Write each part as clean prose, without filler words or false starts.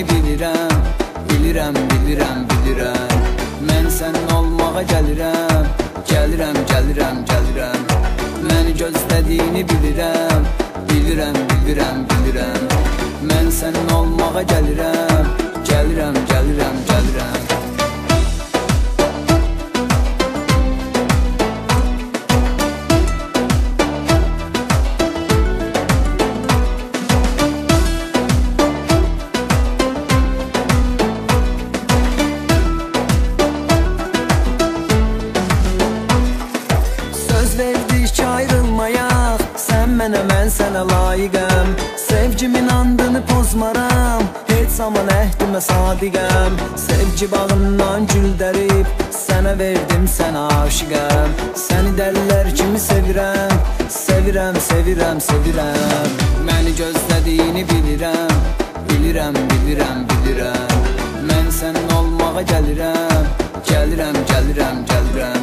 istədiyini bilirəm, bilirəm, bilirəm, bilirəm. Mən sənin olmağa gəlirəm, gəlirəm, gəlirəm, gəlirəm. Məni gözlədiyini bilirəm, bilirəm, bilirəm, bilirəm. Mən sənin olmağa gəlirəm, gəlirəm, gəlirəm, gəlirəm. Söz verdik ayrılmayaq, sən mənə, mən sənə layiqəm. Sevgimin andını pozmaram, heç zaman əhdimə sadiqəm. Sevgi bağından gül dərib, sənə verdim, sənə aşiqəm. Səni dəlilər kimi sevirəm, sevirəm, sevirəm, sevirəm. Məni gözlədiyini bilirəm, bilirəm, bilirəm, bilirəm. Mən sənin olmağa gəlirəm, gəlirəm, gəlirəm, gəlirəm.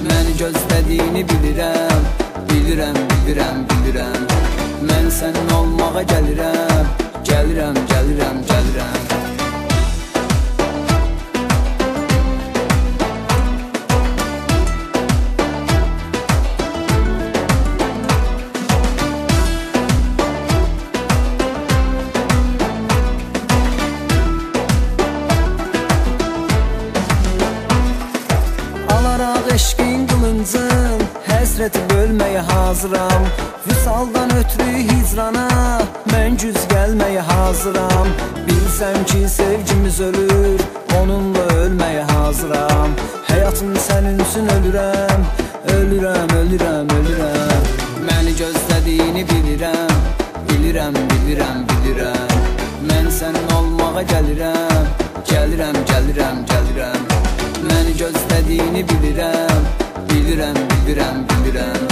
Məni gözlədiyini bilirəm, bilirəm, bilirəm, bilirəm. Mən sənin olmağa gəlirəm, gəlirəm, gəlirəm, gəlirəm. Alaraq eşqin qılıncın, həsrəti bölməyə hazıram. Vüsaldan ötürü hicrana, mən güz gəlməyə hazıram. Bilsəm ki sevgimiz ölür, onunla ölməyə hazıram. Həyatım sənin üçün ölürəm, ölürəm, ölürəm, ölürəm. Məni gözlədiyini bilirəm, bilirəm, bilirəm, bilirəm. Mən sənin olmağa gəlirəm, gəlirəm, gəlirəm, gəlirəm. Məni gözlədiyini bilirəm, bilirəm, bilirəm, bilirəm.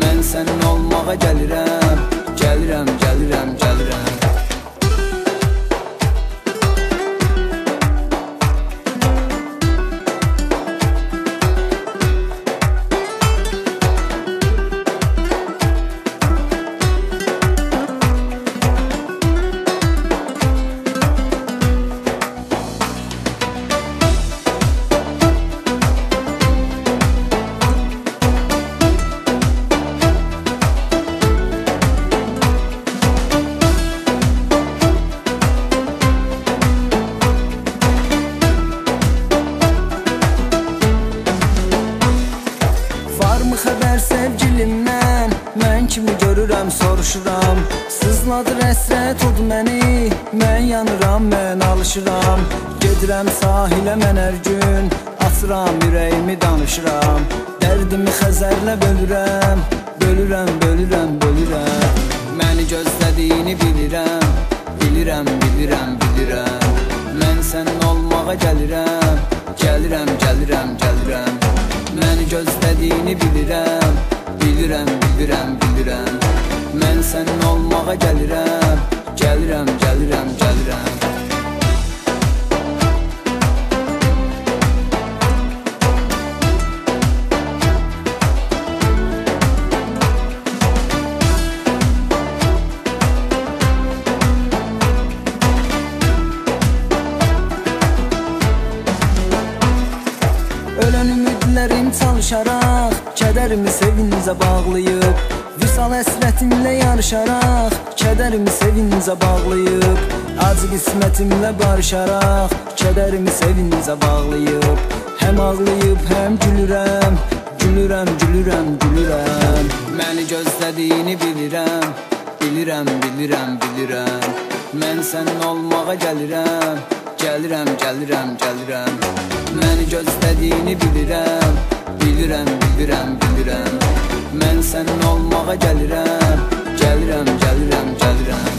Mən sənin olmağa gəlirəm, gəlirəm, gəlirəm, gəlirəm. Varmı xəbər sevgilimdən, mən kimi görürəm, soruşuram. Sızladır əsrət od məni, mən yanıram, mən alışıram. Gedirəm sahilə mən hər gün, açıram ürəyimi, danışıram. Dərdimi xəzərlə bölürəm, bölürəm, bölürəm, bölürəm. Məni gözlədiyini bilirəm, bilirəm, bilirəm, bilirəm. Mən sənin olmağa gəlirəm, gəlirəm, gəlirəm, gəlirəm. Məni gözlədiyini bilirəm, bilirəm, bilirəm, bilirəm. Mən sənin olmağa gəlirəm, gəlirəm, gəlirəm, gəlirəm. Ölən ümidlərim çalışaraq, kədərimi sevincə bağlayıb. Vüsal əsrətimlə yarışaraq, kədərimi sevincə bağlayıb. Acı qismətimlə barışaraq, kədərimi sevincə bağlayıb. Həm ağlayıb, həm gülürəm, gülürəm, gülürəm, gülürəm. Məni gözlədiyini bilirəm, bilirəm, bilirəm, bilirəm. Mən sənin olmağa gəlirəm, gəlirəm, gəlirəm, gəlirəm. Məni gözlədiyini bilirəm, bilirəm, bilirəm, bilirəm. Mən sənin olmağa gəlirəm, gəlirəm, gəlirəm, gəlirəm.